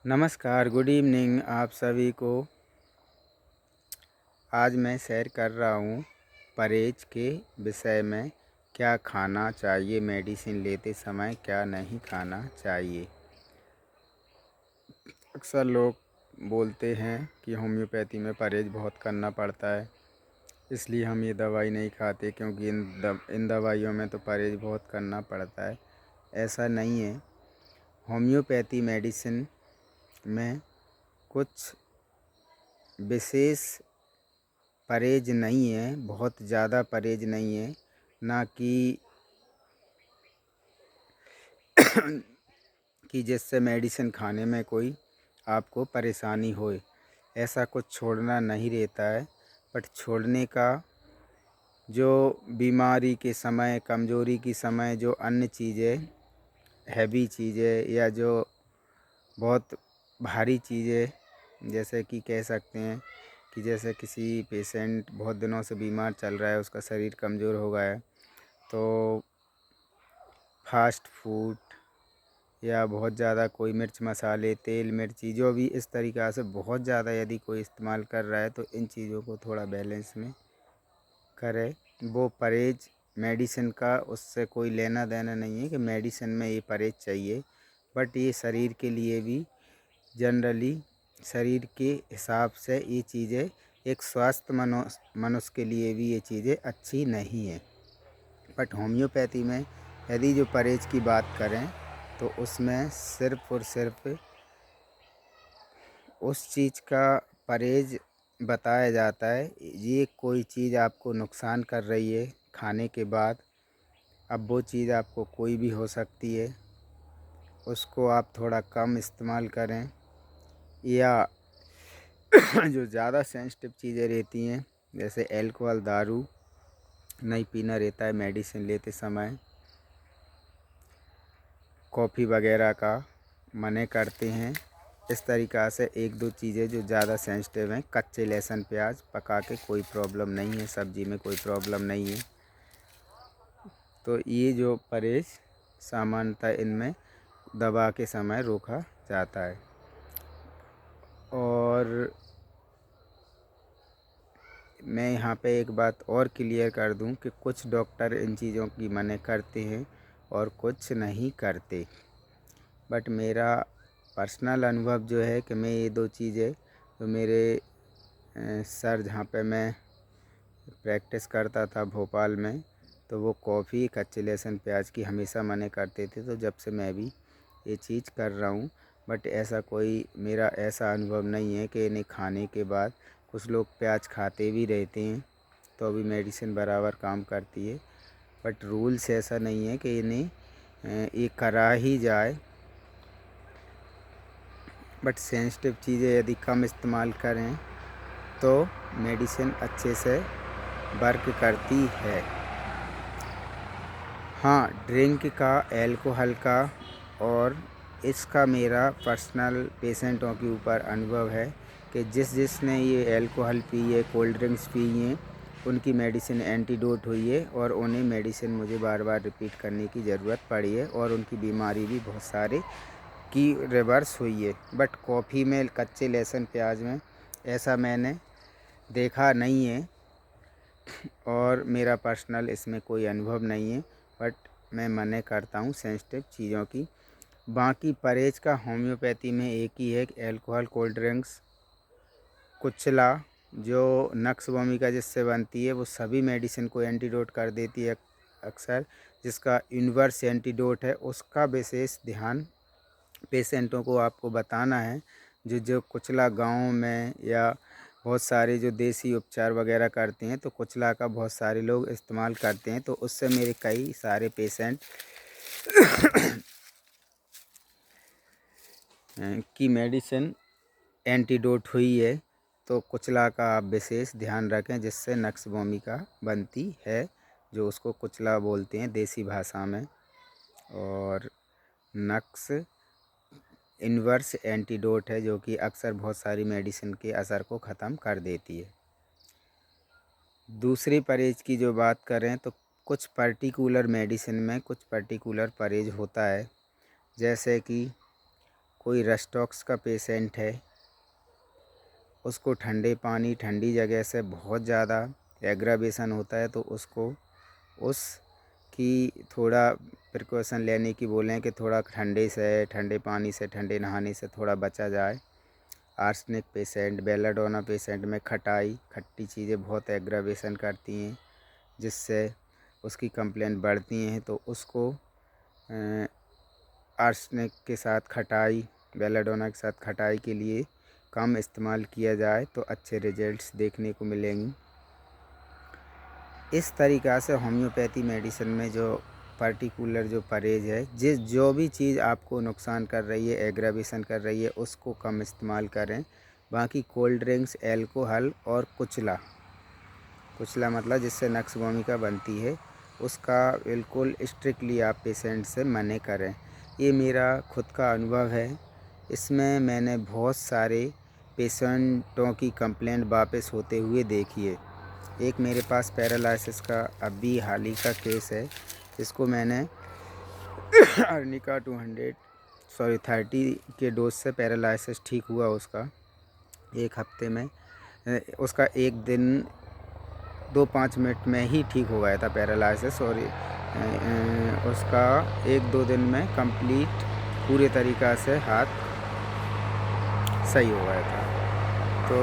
नमस्कार, good evening आप सभी को। आज मैं शेयर कर रहा हूँ परहेज के विषय में। क्या खाना चाहिए मेडिसिन लेते समय, क्या नहीं खाना चाहिए। अक्सर लोग बोलते हैं कि होम्योपैथी में परहेज बहुत करना पड़ता है, इसलिए हम ये दवाई नहीं खाते, क्योंकि इन दवाइयों में तो परहेज बहुत करना पड़ता है। ऐसा नहीं है। होम्योपैथी मेडिसिन में कुछ विशेष परहेज नहीं है, बहुत ज़्यादा परहेज नहीं है, ना कि जिससे मेडिसिन खाने में कोई आपको परेशानी होए। ऐसा कुछ छोड़ना नहीं रहता है, बट छोड़ने का जो बीमारी के समय, कमज़ोरी के समय जो अन्य चीज़ें, हैवी चीज़ें या जो बहुत भारी चीज़ें, जैसे कि कह सकते हैं कि जैसे किसी पेशेंट बहुत दिनों से बीमार चल रहा है, उसका शरीर कमज़ोर हो गया है, तो फास्ट फूड या बहुत ज़्यादा कोई मिर्च मसाले, तेल मिर्ची जो भी इस तरीक़ा से बहुत ज़्यादा यदि कोई इस्तेमाल कर रहा है, तो इन चीज़ों को थोड़ा बैलेंस में करे। वो परहेज मेडिसिन का उससे कोई लेना देना नहीं है कि मेडिसिन में ये परहेज चाहिए, बट ये शरीर के लिए भी जनरली शरीर के हिसाब से ये चीज़ें, एक स्वस्थ मनुष्य के लिए भी ये चीज़ें अच्छी नहीं है। बट होम्योपैथी में यदि जो परहेज की बात करें, तो उसमें सिर्फ़ और सिर्फ उस चीज़ का परहेज बताया जाता है। ये कोई चीज़ आपको नुकसान कर रही है खाने के बाद, अब वो चीज़ आपको कोई भी हो सकती है, उसको आप थोड़ा कम इस्तेमाल करें। या जो ज़्यादा सेंसिटिव चीज़ें रहती हैं, जैसे अल्कोहल, दारू नहीं पीना रहता है मेडिसिन लेते समय। कॉफ़ी वगैरह का मना करते हैं। इस तरीक़ा से एक दो चीज़ें जो ज़्यादा सेंसिटिव हैं, कच्चे लहसुन प्याज पका के कोई प्रॉब्लम नहीं है, सब्ज़ी में कोई प्रॉब्लम नहीं है। तो ये जो परहेज सामान्यतः इनमें दवा के समय रोका जाता है। और मैं यहाँ पे एक बात और क्लियर कर दूँ कि कुछ डॉक्टर इन चीज़ों की मना करते हैं और कुछ नहीं करते। बट मेरा पर्सनल अनुभव जो है कि मैं ये दो चीज़ें, तो मेरे सर जहाँ पे मैं प्रैक्टिस करता था भोपाल में, तो वो कॉफ़ी, कच्चे लहसुन प्याज की हमेशा मना करते थे। तो जब से मैं भी ये चीज़ कर रहा हूँ, बट ऐसा कोई मेरा ऐसा अनुभव नहीं है कि इन्हें खाने के बाद, कुछ लोग प्याज खाते भी रहते हैं तो भी मेडिसिन बराबर काम करती है। बट रूल्स ऐसा नहीं है कि इन्हें ये करा ही जाए। बट सेंसिटिव चीज़ें यदि कम इस्तेमाल करें तो मेडिसिन अच्छे से वर्क करती है। हाँ, ड्रिंक का, अल्कोहल का और इसका मेरा पर्सनल पेशेंटों के ऊपर अनुभव है कि जिसने ये अल्कोहल पी है, कोल्ड ड्रिंक्स पी हैं, उनकी मेडिसिन एंटीडोट हुई है और उन्हें मेडिसिन मुझे बार बार रिपीट करने की ज़रूरत पड़ी है और उनकी बीमारी भी बहुत सारे की रिवर्स हुई है। बट कॉफ़ी में, कच्चे लहसुन प्याज में ऐसा मैंने देखा नहीं है और मेरा पर्सनल इसमें कोई अनुभव नहीं है। बट मैं मना करता हूँ सेंसिटिव चीज़ों की। बाकी परहेज का होम्योपैथी में एक ही है कि अल्कोहल, कोल्ड ड्रिंक्स, कुचला जो नक्स भूमिका जिससे बनती है, वो सभी मेडिसिन को एंटीडोट कर देती है अक्सर। जिसका इन्वर्स एंटीडोट है, उसका विशेष ध्यान पेशेंटों को आपको बताना है। जो कुचला गाँव में या बहुत सारे जो देसी उपचार वगैरह करते हैं, तो कुचला का बहुत सारे लोग इस्तेमाल करते हैं, तो उससे मेरे कई सारे पेशेंट की मेडिसिन एंटीडोट हुई है। तो कुचला का आप विशेष ध्यान रखें, जिससे नक्स भूमिका बनती है, जो उसको कुचला बोलते हैं देसी भाषा में। और नक्स इन्वर्स एंटीडोट है, जो कि अक्सर बहुत सारी मेडिसिन के असर को ख़त्म कर देती है। दूसरी परहेज की जो बात करें, तो कुछ पर्टिकुलर मेडिसिन में कुछ पर्टिकुलर परहेज होता है। जैसे कि कोई रेस्टॉक्स का पेशेंट है, उसको ठंडे पानी ठंडी जगह से बहुत ज़्यादा एग्रावेशन होता है तो उसको उसकी थोड़ा प्रिकॉशन लेने की बोलें कि थोड़ा ठंडे पानी से ठंडे नहाने से थोड़ा बचा जाए। आर्सेनिक पेशेंट, बेलाडोना पेशेंट में खट्टी चीज़ें बहुत एग्रावेशन करती हैं, जिससे उसकी कंप्लेंट बढ़ती हैं। तो उसको आर्सेनिक के साथ खटाई, बेलाडोना के साथ खटाई के लिए कम इस्तेमाल किया जाए तो अच्छे रिजल्ट्स देखने को मिलेंगी। इस तरीक़ा से होम्योपैथी मेडिसिन में जो पर्टिकुलर जो परहेज़ है, जो भी चीज़ आपको नुकसान कर रही है, एग्रावेशन कर रही है, उसको कम इस्तेमाल करें। बाकी कोल्ड ड्रिंक्स, एल्कोहल और कुचला मतलब जिससे नक्स भूमिका बनती है, उसका बिल्कुल स्ट्रिक्टली आप पेशेंट से मना करें। ये मेरा खुद का अनुभव है। इसमें मैंने बहुत सारे पेशेंटों की कंप्लेंट वापस होते हुए देखी है। एक मेरे पास पैरालिसिस का अभी हाल ही का केस है, जिसको मैंने अर्निका 30 के डोज से पैरालिसिस ठीक हुआ उसका 1 हफ्ते में। उसका 1 दिन 2-5 मिनट में ही ठीक हो गया था पैरालिसिस, और उसका 1-2 दिन में कंप्लीट पूरे तरीक़ा से हाथ सही हो गया था। तो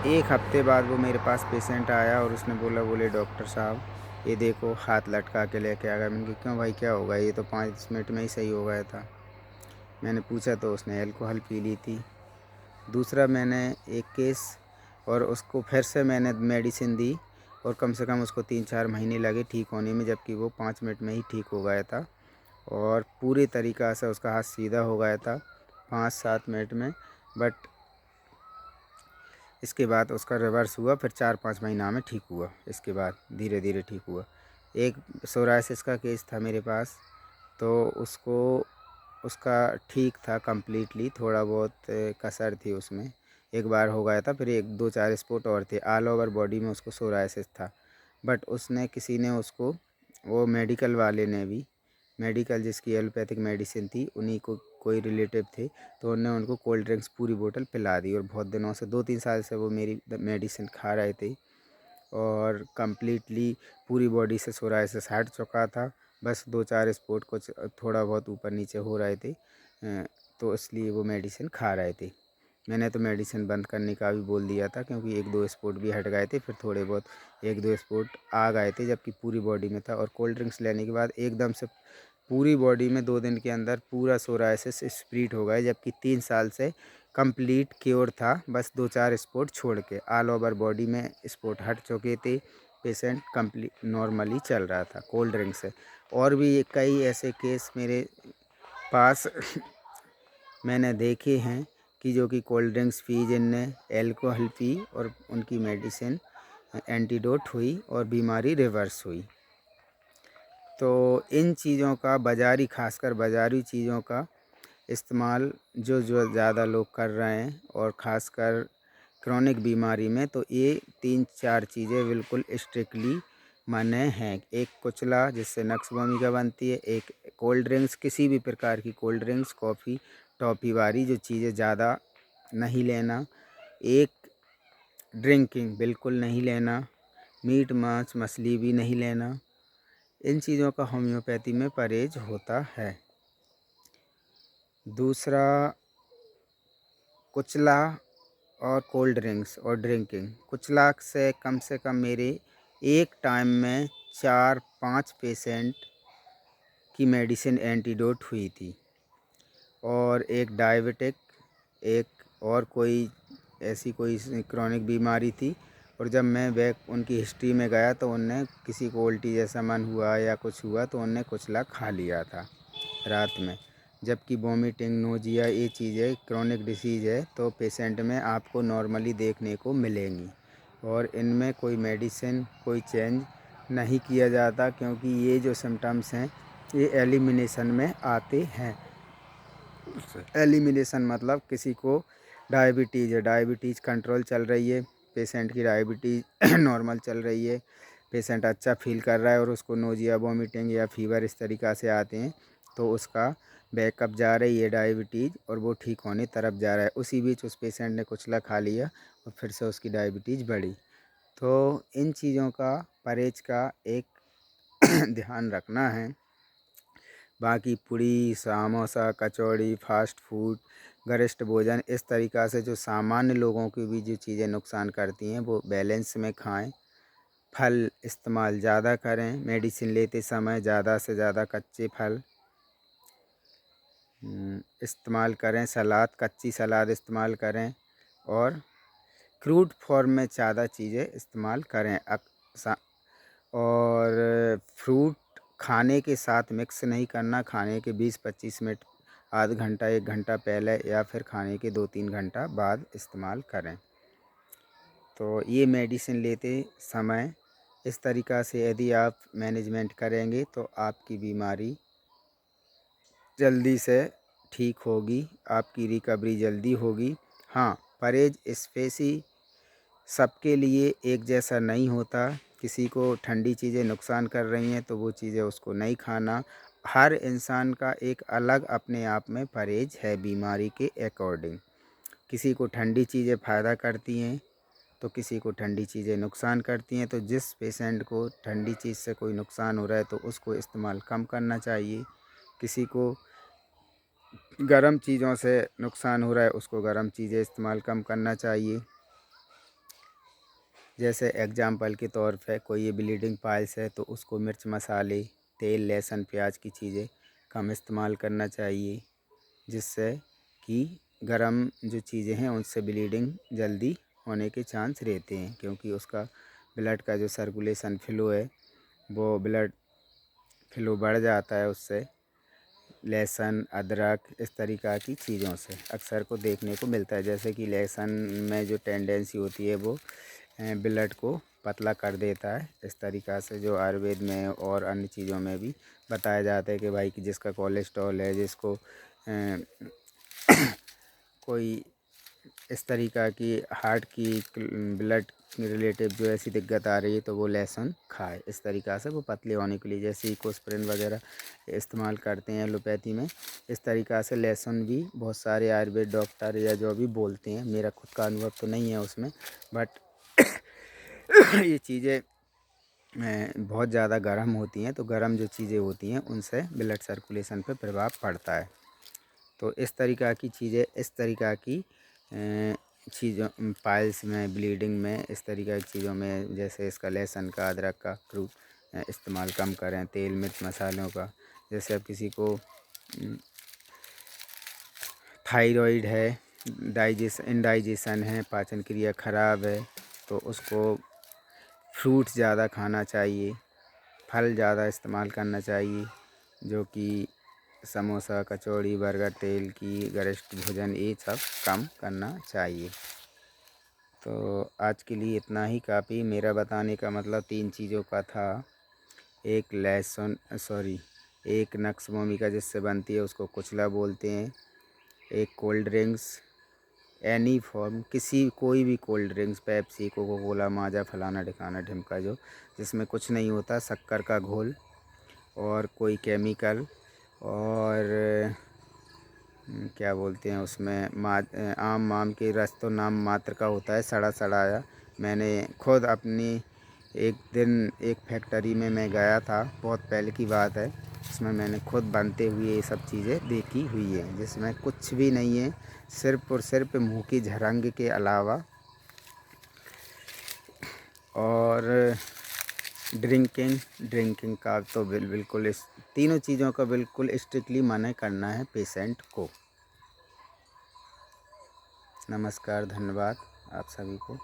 1 हफ्ते बाद वो मेरे पास पेशेंट आया और उसने बोले डॉक्टर साहब ये देखो हाथ लटका के लेके आ गया। मैंने कहा क्यों भाई क्या होगा, ये तो 5 मिनट में ही सही हो गया था। मैंने पूछा तो उसने अल्कोहल पी ली थी। दूसरा मैंने एक केस, और उसको फिर से मैंने मेडिसिन दी और कम से कम उसको 3-4 महीने लगे ठीक होने में, जबकि वो 5 मिनट में ही ठीक हो गया था और पूरी तरीक़ा से उसका हाथ सीधा हो गया था 5-7 मिनट में। बट इसके बाद उसका रिवर्स हुआ, फिर 4-5 महीना में ठीक हुआ। इसके बाद धीरे धीरे ठीक हुआ। एक सोराइसिस का केस था मेरे पास, तो उसका ठीक था कम्प्लीटली, थोड़ा बहुत कसर थी उसमें, एक बार हो गया था, फिर 1-2-4 स्पॉट और थे। ऑल ओवर बॉडी में उसको सोराइसिस था। बट किसी ने उसको, वो मेडिकल वाले ने भी, मेडिकल जिसकी एलोपैथिक मेडिसिन थी, उन्हीं को कोई रिलेटिव थे, तो उन्होंने उनको कोल्ड ड्रिंक्स पूरी बोतल पिला दी। और बहुत दिनों से 2-3 साल से वो मेरी मेडिसिन खा रहे थे और कम्प्लीटली पूरी बॉडी से सोराइसिस हट चुका था। बस 2-4 स्पॉट कुछ थोड़ा बहुत ऊपर नीचे हो रहे थे, तो इसलिए वो मेडिसिन खा रहे थे। मैंने तो मेडिसिन बंद करने का भी बोल दिया था, क्योंकि 1-2 स्पॉट भी हट गए थे, फिर थोड़े बहुत 1-2 स्पॉट आ गए थे, जबकि पूरी बॉडी में था। और कोल्ड ड्रिंक्स लेने के बाद एकदम से पूरी बॉडी में 2 दिन के अंदर पूरा सोराइसिस स्प्रेड हो गया, जबकि 3 साल से कंप्लीट क्योर था, बस 2-4 स्पॉट छोड़ के। ऑल ओवर बॉडी में स्पॉट हट चुके थे, पेशेंट कंप्लीट नॉर्मली चल रहा था कोल्ड ड्रिंक से। और भी कई ऐसे केस मेरे पास मैंने देखे हैं कि जो कि कोल्ड ड्रिंक्स पी, जिनने एल्कोहल पी और उनकी मेडिसिन एंटीडोट हुई और बीमारी रिवर्स हुई। तो इन चीज़ों का खासकर बाज़ारी चीज़ों का इस्तेमाल जो ज़्यादा लोग कर रहे हैं, और ख़ासकर क्रोनिक बीमारी में, तो ये 3-4 चीज़ें बिल्कुल स्ट्रिक्टली मना हैं। एक कुचला जिससे नक्स भूमिका बनती है, एक कोल्ड ड्रिंक्स, किसी भी प्रकार की कोल्ड ड्रिंक्स, कॉफ़ी, टॉफ़ी वाली जो चीज़ें ज़्यादा नहीं लेना, एक ड्रिंकिंग बिल्कुल नहीं लेना, मीट मांस मछली भी नहीं लेना। इन चीज़ों का होम्योपैथी में परहेज होता है। दूसरा, कुचला और कोल्ड ड्रिंक्स और ड्रिंकिंग। कुचला से कम मेरे एक टाइम में 4-5 पेशेंट की मेडिसिन एंटीडोट हुई थी, और एक डायबिटिक, एक और कोई ऐसी कोई क्रोनिक बीमारी थी। और जब मैं बैक उनकी हिस्ट्री में गया तो उनने किसी को उल्टी जैसा मन हुआ या कुछ हुआ, तो उनने कुचला खा लिया था रात में। जबकि वोमिटिंग, नोजिया, ये चीज़ें क्रोनिक डिसीज़ है, तो पेशेंट में आपको नॉर्मली देखने को मिलेंगी, और इनमें कोई मेडिसिन कोई चेंज नहीं किया जाता, क्योंकि ये जो सिम्टम्स हैं ये एलिमिनेशन में आते हैं। एलिमिनेशन मतलब किसी को डायबिटीज़ है, डायबिटीज़ कंट्रोल चल रही है, पेशेंट की डायबिटीज़ नॉर्मल चल रही है, पेशेंट अच्छा फील कर रहा है, और उसको नोजिया, वोमिटिंग या फीवर इस तरीक़ा से आते हैं, तो उसका बैकअप जा रही है डायबिटीज़ और वो ठीक होने तरफ जा रहा है। उसी बीच उस पेशेंट ने कुचला खा लिया और फिर से उसकी डायबिटीज़ बढ़ी। तो इन चीज़ों का परहेज़ का एक ध्यान रखना है। बाकी पूड़ी, समोसा, कचौड़ी, फ़ास्ट फूड, गरिष्ठ भोजन इस तरीक़ा से जो सामान्य लोगों की भी जो चीज़ें नुकसान करती हैं वो बैलेंस में खाएँ। फल इस्तेमाल ज़्यादा करें, मेडिसिन लेते समय ज़्यादा से ज़्यादा कच्चे फल इस्तेमाल करें, सलाद, कच्ची सलाद इस्तेमाल करें और फ्रूट फॉर्म में ज़्यादा चीज़ें इस्तेमाल करें। और फ्रूट खाने के साथ मिक्स नहीं करना, खाने के 20-25 मिनट, आध घंटा 1 घंटा पहले या फिर खाने के 2-3 घंटा बाद इस्तेमाल करें। तो ये मेडिसिन लेते समय इस तरीक़ा से यदि आप मैनेजमेंट करेंगे तो आपकी बीमारी जल्दी से ठीक होगी, आपकी रिकवरी जल्दी होगी। हाँ, परहेज़ स्पेशली सबके लिए एक जैसा नहीं होता। किसी को ठंडी चीज़ें नुकसान कर रही हैं तो वो चीज़ें उसको नहीं खाना। हर इंसान का एक अलग अपने आप में परहेज़ है बीमारी के अकॉर्डिंग। किसी को ठंडी चीज़ें फ़ायदा करती हैं तो किसी को ठंडी चीज़ें नुकसान करती हैं। तो जिस पेशेंट को ठंडी चीज़ से कोई नुकसान हो रहा है तो उसको इस्तेमाल कम करना चाहिए। किसी को गर्म चीज़ों से नुकसान हो रहा है उसको गर्म चीज़ें इस्तेमाल कम करना चाहिए। जैसे एग्जाम्पल के तौर पे कोई ब्लीडिंग पाइल्स है तो उसको मिर्च मसाले, तेल, लहसुन, प्याज की चीज़ें कम इस्तेमाल करना चाहिए, जिससे कि गर्म जो चीज़ें हैं उनसे ब्लीडिंग जल्दी होने के चांस रहते हैं, क्योंकि उसका ब्लड का जो सर्कुलेशन फ्लो है वो ब्लड फ्लो बढ़ जाता है उससे। लहसुन, अदरक इस तरीक़ा की चीज़ों से अक्सर को देखने को मिलता है। जैसे कि लहसुन में जो टेंडेंसी होती है वो ब्लड को पतला कर देता है। इस तरीक़ा से जो आयुर्वेद में और अन्य चीज़ों में भी बताया जाता है कि भाई कि जिसका कोलेस्ट्रॉल है, जिसको कोई इस तरीक़ा की हार्ट की ब्लड रिलेटिव जो ऐसी दिक्कत आ रही है तो वो लहसुन खाए। इस तरीक़ा से वो पतले होने के लिए, जैसे इकोस्प्रिन वगैरह इस्तेमाल करते हैं एलोपैथी में, इस तरीक़ा से लहसुन भी बहुत सारे आयुर्वेद डॉक्टर या जो भी बोलते हैं। मेरा खुद का अनुभव तो नहीं है उसमें, बट ये चीज़ें बहुत ज़्यादा गर्म होती हैं तो गर्म जो चीज़ें होती हैं उनसे ब्लड सर्कुलेशन पे प्रभाव पड़ता है। तो इस तरीक़ा की चीज़ें, इस तरीक़ा की चीज़ों पाइल्स में, ब्लीडिंग में, इस तरीक़ा की चीज़ों में, जैसे इसका लहसुन का, अदरक का फ्रूट इस्तेमाल कम करें। तेल, मिर्च, मसालों का, जैसे अब किसी को थायराइड है, इंडाइजेशन है, पाचन क्रिया ख़राब है तो उसको फ्रूट ज़्यादा खाना चाहिए, फल ज़्यादा इस्तेमाल करना चाहिए, जो कि समोसा, कचौड़ी, बर्गर, तेल की गरिष्ठ भोजन ये सब कम करना चाहिए। तो आज के लिए इतना ही काफ़ी। मेरा बताने का मतलब 3 चीज़ों का था। एक एक नक्स भूमिका जिससे बनती है उसको कुचला बोलते हैं। एक कोल्ड ड्रिंक्स, एनी फॉर्म, कोई भी cold drinks, Pepsi, Coca-Cola, Maaza, फलाना ढिकाना ढिमका, जो जिसमें कुछ नहीं होता, शक्कर का घोल और कोई केमिकल और क्या बोलते हैं उसमें आम के रस तो नाम मात्र का होता है, सड़ा सड़ाया। मैंने खुद अपनी एक दिन एक फैक्ट्री में मैं गया था, बहुत पहले की बात है, उसमें मैंने खुद बनते हुए ये सब चीज़ें देखी हुई हैं, जिसमें कुछ भी नहीं है, सिर्फ़ और सिर्फ मुँह की झरंग के अलावा। और ड्रिंकिंग का तो बिल्कुल इस तीनों चीज़ों का बिल्कुल स्ट्रिक्टली मना करना है पेशेंट को। नमस्कार, धन्यवाद आप सभी को।